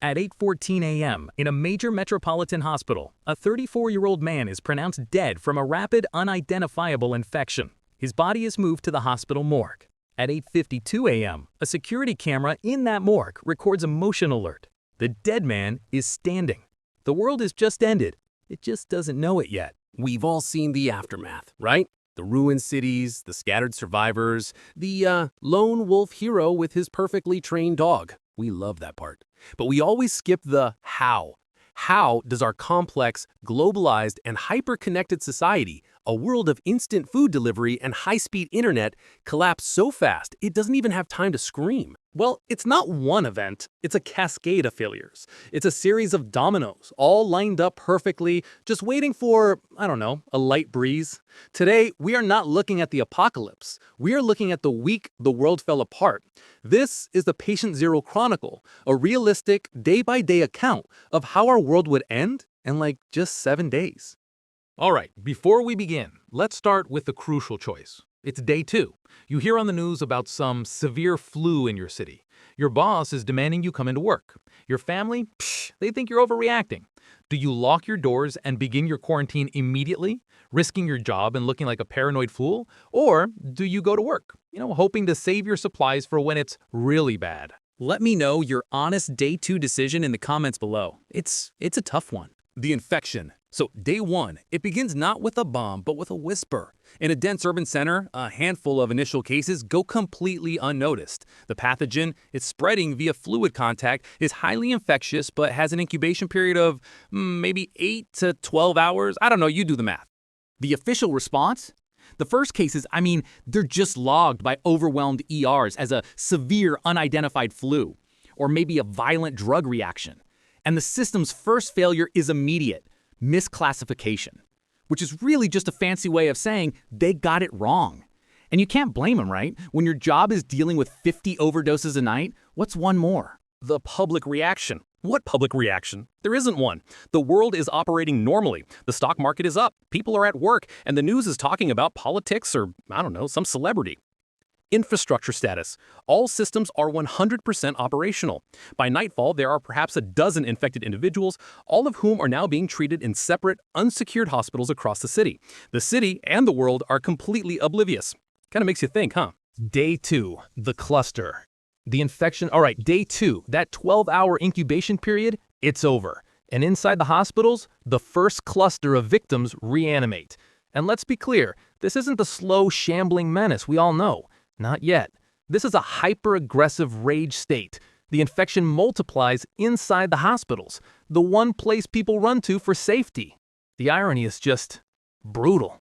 At 8:14 a.m., in a major metropolitan hospital, a 34-year-old man is pronounced dead from a rapid, unidentifiable infection. His body is moved to the hospital morgue. At 8:52 a.m., a security camera in that morgue records a motion alert. The dead man is standing. The world has just ended. It just doesn't know it yet. We've all seen the aftermath, right? The ruined cities, the scattered survivors, the lone wolf hero with his perfectly trained dog. We love that part. But we always skip the how. How does our complex, globalized, and hyper-connected society, a world of instant food delivery and high-speed internet, collapse so fast it doesn't even have time to scream? Well, it's not one event, it's a cascade of failures. It's a series of dominoes, all lined up perfectly, just waiting for, a light breeze. Today, we are not looking at the apocalypse. We are looking at the week the world fell apart. This is the Patient Zero Chronicle, a realistic, day-by-day account of how our world would end in just 7 days. All right, before we begin, let's start with the crucial choice. It's day 2. You hear on the news about some severe flu in your city. Your boss is demanding you come into work. Your family, they think you're overreacting. Do you lock your doors and begin your quarantine immediately, risking your job and looking like a paranoid fool? Or do you go to work, hoping to save your supplies for when it's really bad? Let me know your honest day 2 decision in the comments below. It's a tough one. The infection. So day 1, it begins not with a bomb, but with a whisper. In a dense urban center, a handful of initial cases go completely unnoticed. The pathogen is spreading via fluid contact, is highly infectious, but has an incubation period of maybe 8 to 12 hours. I don't know, you do the math. The official response? The first cases, they're just logged by overwhelmed ERs as a severe unidentified flu, or maybe a violent drug reaction. And the system's first failure is immediate. Misclassification, which is really just a fancy way of saying they got it wrong. And you can't blame them, right? When your job is dealing with 50 overdoses a night, what's one more? The public reaction. What public reaction? There isn't one. The world is operating normally. The stock market is up, people are at work, and the news is talking about politics or, some celebrity. Infrastructure status. All systems are 100% operational. By nightfall, there are perhaps a dozen infected individuals, all of whom are now being treated in separate, unsecured hospitals across the city. The city and the world are completely oblivious. Kind of makes you think, huh? Day 2, the cluster. The infection, all right, day 2, that 12-hour incubation period, it's over. And inside the hospitals, the first cluster of victims reanimate. And let's be clear, this isn't the slow, shambling menace we all know. Not yet. This is a hyper-aggressive rage state. The infection multiplies inside the hospitals, the one place people run to for safety. The irony is just brutal.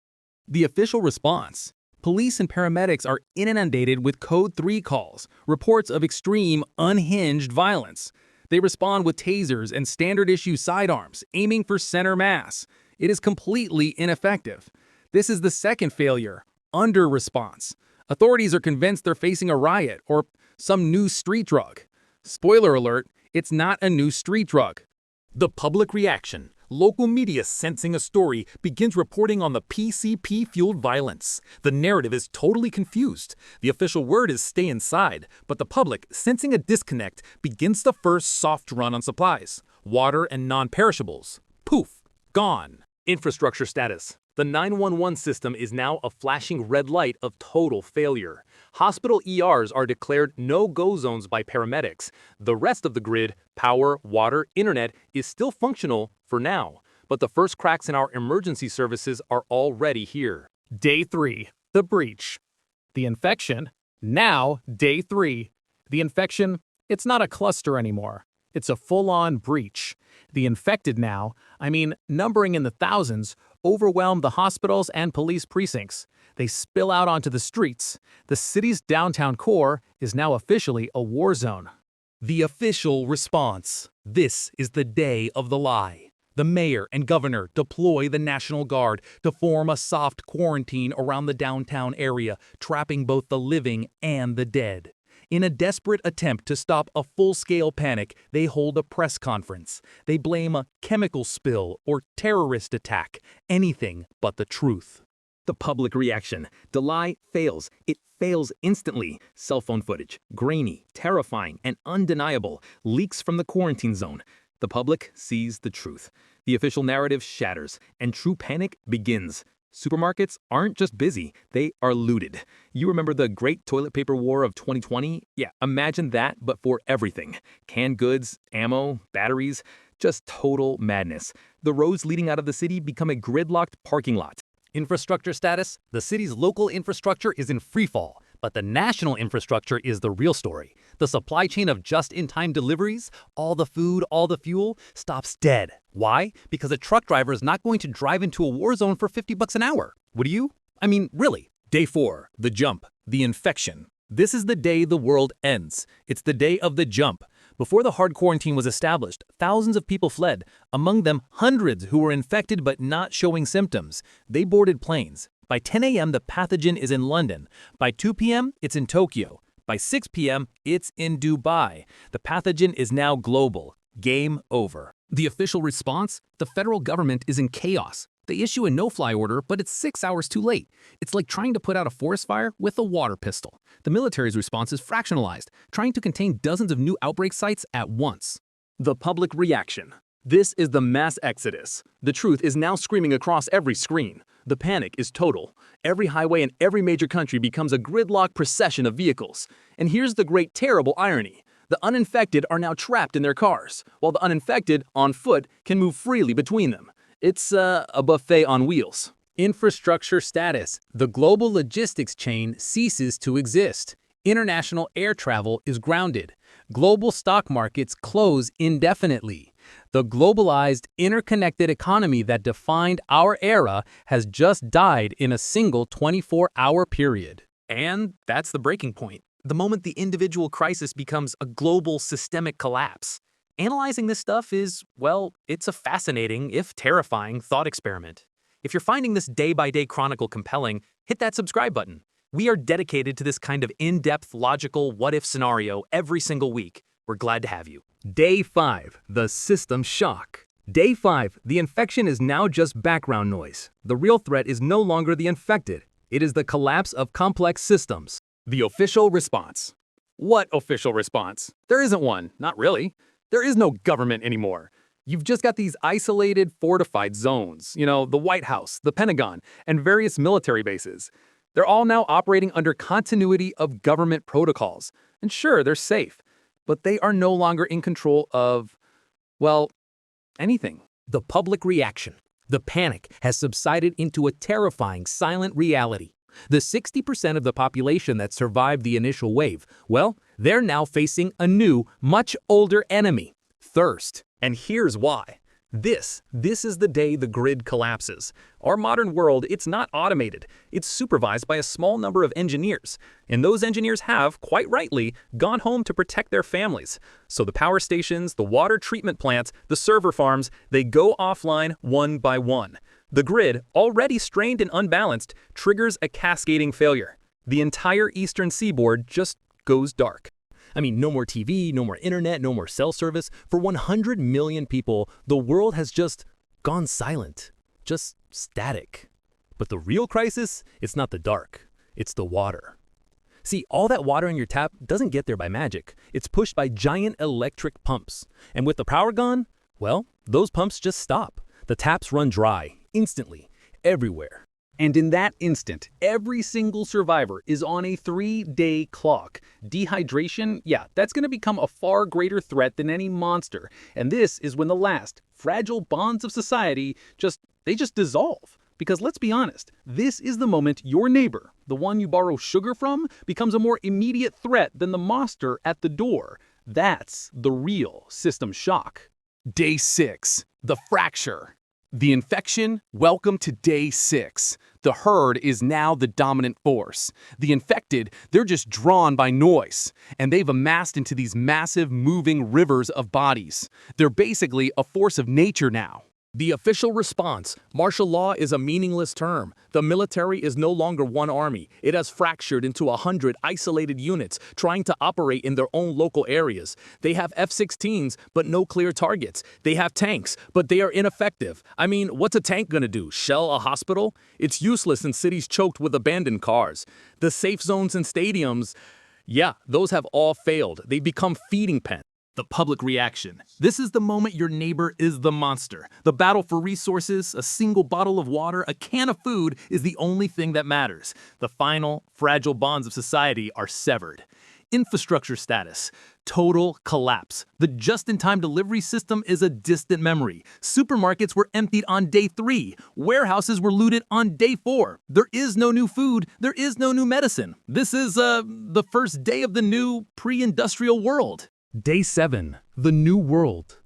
The official response. Police and paramedics are inundated with Code 3 calls, reports of extreme, unhinged violence. They respond with tasers and standard-issue sidearms, aiming for center mass. It is completely ineffective. This is the second failure, under-response. Authorities are convinced they're facing a riot or some new street drug. Spoiler alert, it's not a new street drug. The public reaction. Local media sensing a story begins reporting on the PCP-fueled violence. The narrative is totally confused. The official word is stay inside, but the public, sensing a disconnect, begins the first soft run on supplies. Water and non-perishables. Poof, gone. Infrastructure status. The 911 system is now a flashing red light of total failure. Hospital ERs are declared no-go zones by paramedics. The rest of the grid, power, water, internet, is still functional for now. But the first cracks in our emergency services are already here. Day 3, the breach. The infection. Now, day 3. The infection, it's not a cluster anymore. It's a full-on breach. The infected now, numbering in the thousands, overwhelm the hospitals and police precincts. They spill out onto the streets. The city's downtown core is now officially a war zone. The official response. This is the day of the lie. The mayor and governor deploy the National Guard to form a soft quarantine around the downtown area, trapping both the living and the dead. In a desperate attempt to stop a full-scale panic, they hold a press conference. They blame a chemical spill or terrorist attack, anything but the truth. The public reaction. The lie fails. It fails instantly. Cell phone footage, grainy, terrifying, and undeniable, leaks from the quarantine zone. The public sees the truth. The official narrative shatters, and true panic begins. Supermarkets aren't just busy, they are looted. You remember the great toilet paper war of 2020? Yeah, imagine that, but for everything. Canned goods, ammo, batteries, just total madness. The roads leading out of the city become a gridlocked parking lot. Infrastructure status: the city's local infrastructure is in freefall, but the national infrastructure is the real story. The supply chain of just-in-time deliveries, all the food, all the fuel, stops dead. Why? Because a truck driver is not going to drive into a war zone for $50 an hour. Would you? I mean, really. Day 4, the jump, the infection. This is the day the world ends. It's the day of the jump. Before the hard quarantine was established, thousands of people fled, among them hundreds who were infected but not showing symptoms. They boarded planes. By 10 a.m., the pathogen is in London. By 2 p.m., it's in Tokyo. By 6 p.m., it's in Dubai. The pathogen is now global. Game over. The official response? The federal government is in chaos. They issue a no-fly order, but it's 6 hours too late. It's like trying to put out a forest fire with a water pistol. The military's response is fractionalized, trying to contain dozens of new outbreak sites at once. The public reaction. This is the mass exodus. The truth is now screaming across every screen. The panic is total. Every highway in every major country becomes a gridlock procession of vehicles. And here's the great terrible irony. The uninfected are now trapped in their cars, while the uninfected, on foot, can move freely between them. It's a buffet on wheels. Infrastructure status. The global logistics chain ceases to exist. International air travel is grounded. Global stock markets close indefinitely. The globalized, interconnected economy that defined our era has just died in a single 24-hour period. And that's the breaking point. The moment the individual crisis becomes a global systemic collapse. Analyzing this stuff is, well, it's a fascinating, if terrifying, thought experiment. If you're finding this day-by-day Chronicle compelling, hit that subscribe button. We are dedicated to this kind of in-depth, logical, what-if scenario every single week. We're glad to have you. Day 5, the system shock. Day 5, the infection is now just background noise. The real threat is no longer the infected. It is the collapse of complex systems. The official response. What official response? There isn't one, not really. There is no government anymore. You've just got these isolated, fortified zones, the White House, the Pentagon, and various military bases. They're all now operating under continuity of government protocols. And sure, they're safe, but they are no longer in control of, well, anything. The public reaction. The panic has subsided into a terrifying, silent reality. The 60% of the population that survived the initial wave, well, they're now facing a new, much older enemy: thirst. And here's why. This is the day the grid collapses. Our modern world, it's not automated. It's supervised by a small number of engineers. And those engineers have, quite rightly, gone home to protect their families. So the power stations, the water treatment plants, the server farms, they go offline one by one. The grid, already strained and unbalanced, triggers a cascading failure. The entire eastern seaboard just goes dark. I mean, no more TV, no more internet, no more cell service. For 100 million people, the world has just gone silent, just static. But the real crisis, it's not the dark, it's the water. See, all that water in your tap doesn't get there by magic. It's pushed by giant electric pumps. And with the power gone, well, those pumps just stop. The taps run dry, instantly, everywhere. And in that instant, every single survivor is on a 3-day clock. Dehydration, yeah, that's going to become a far greater threat than any monster. And this is when the last fragile bonds of society just dissolve. Because let's be honest, this is the moment your neighbor, the one you borrow sugar from, becomes a more immediate threat than the monster at the door. That's the real system shock. Day 6, the fracture. The infection, welcome to day 6. The herd is now the dominant force. The infected, they're just drawn by noise, and they've amassed into these massive moving rivers of bodies. They're basically a force of nature now. The official response: martial law is a meaningless term. The military is no longer one army. It has fractured into 100 isolated units trying to operate in their own local areas. They have F-16s, but no clear targets. They have tanks, but they are ineffective. I mean, what's a tank gonna do? Shell a hospital? It's useless in cities choked with abandoned cars. The safe zones and stadiums, yeah, those have all failed. They become feeding pens. The public reaction. This is the moment your neighbor is the monster. The battle for resources, a single bottle of water, a can of food is the only thing that matters. The final, fragile bonds of society are severed. Infrastructure status. Total collapse. The just-in-time delivery system is a distant memory. Supermarkets were emptied on day 3. Warehouses were looted on day 4. There is no new food. There is no new medicine. This is, the first day of the new pre-industrial world. Day 7, the new world.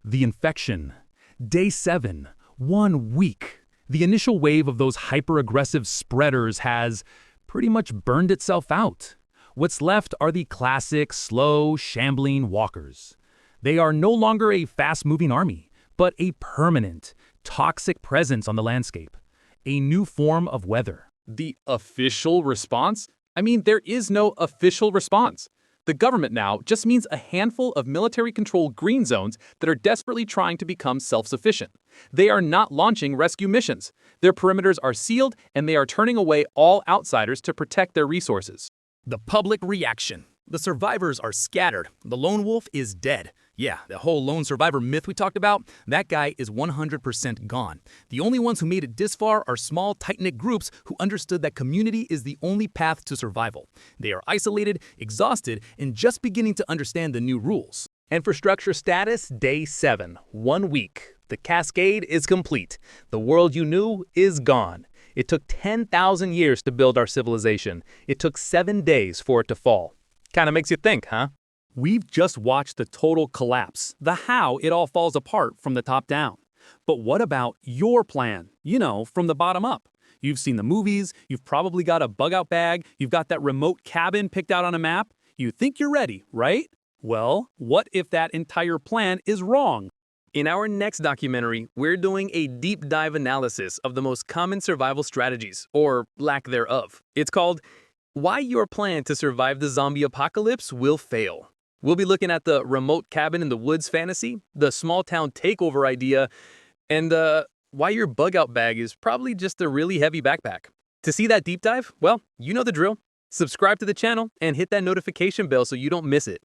The infection. Day 7, 1 week. The initial wave of those hyper-aggressive spreaders has pretty much burned itself out. What's left are the classic, slow, shambling walkers. They are no longer a fast-moving army, but a permanent, toxic presence on the landscape. A new form of weather. The official response? I mean, there is no official response. The government now just means a handful of military-controlled green zones that are desperately trying to become self-sufficient. They are not launching rescue missions. Their perimeters are sealed, and they are turning away all outsiders to protect their resources. The public reaction. The survivors are scattered. The lone wolf is dead. Yeah, the whole lone survivor myth we talked about, that guy is 100% gone. The only ones who made it this far are small, tight-knit groups who understood that community is the only path to survival. They are isolated, exhausted, and just beginning to understand the new rules. Infrastructure status, day 7, 1 week. The cascade is complete. The world you knew is gone. It took 10,000 years to build our civilization. It took 7 days for it to fall. Kinda makes you think, huh? We've just watched the total collapse, the how it all falls apart from the top down. But what about your plan? You know, from the bottom up. You've seen the movies, you've probably got a bug-out bag, you've got that remote cabin picked out on a map. You think you're ready, right? Well, what if that entire plan is wrong? In our next documentary, we're doing a deep dive analysis of the most common survival strategies, or lack thereof. It's called Why Your Plan to Survive the Zombie Apocalypse Will Fail. We'll be looking at the remote cabin in the woods fantasy, the small town takeover idea, and why your bug-out bag is probably just a really heavy backpack. To see that deep dive, well, you know the drill. Subscribe to the channel and hit that notification bell so you don't miss it.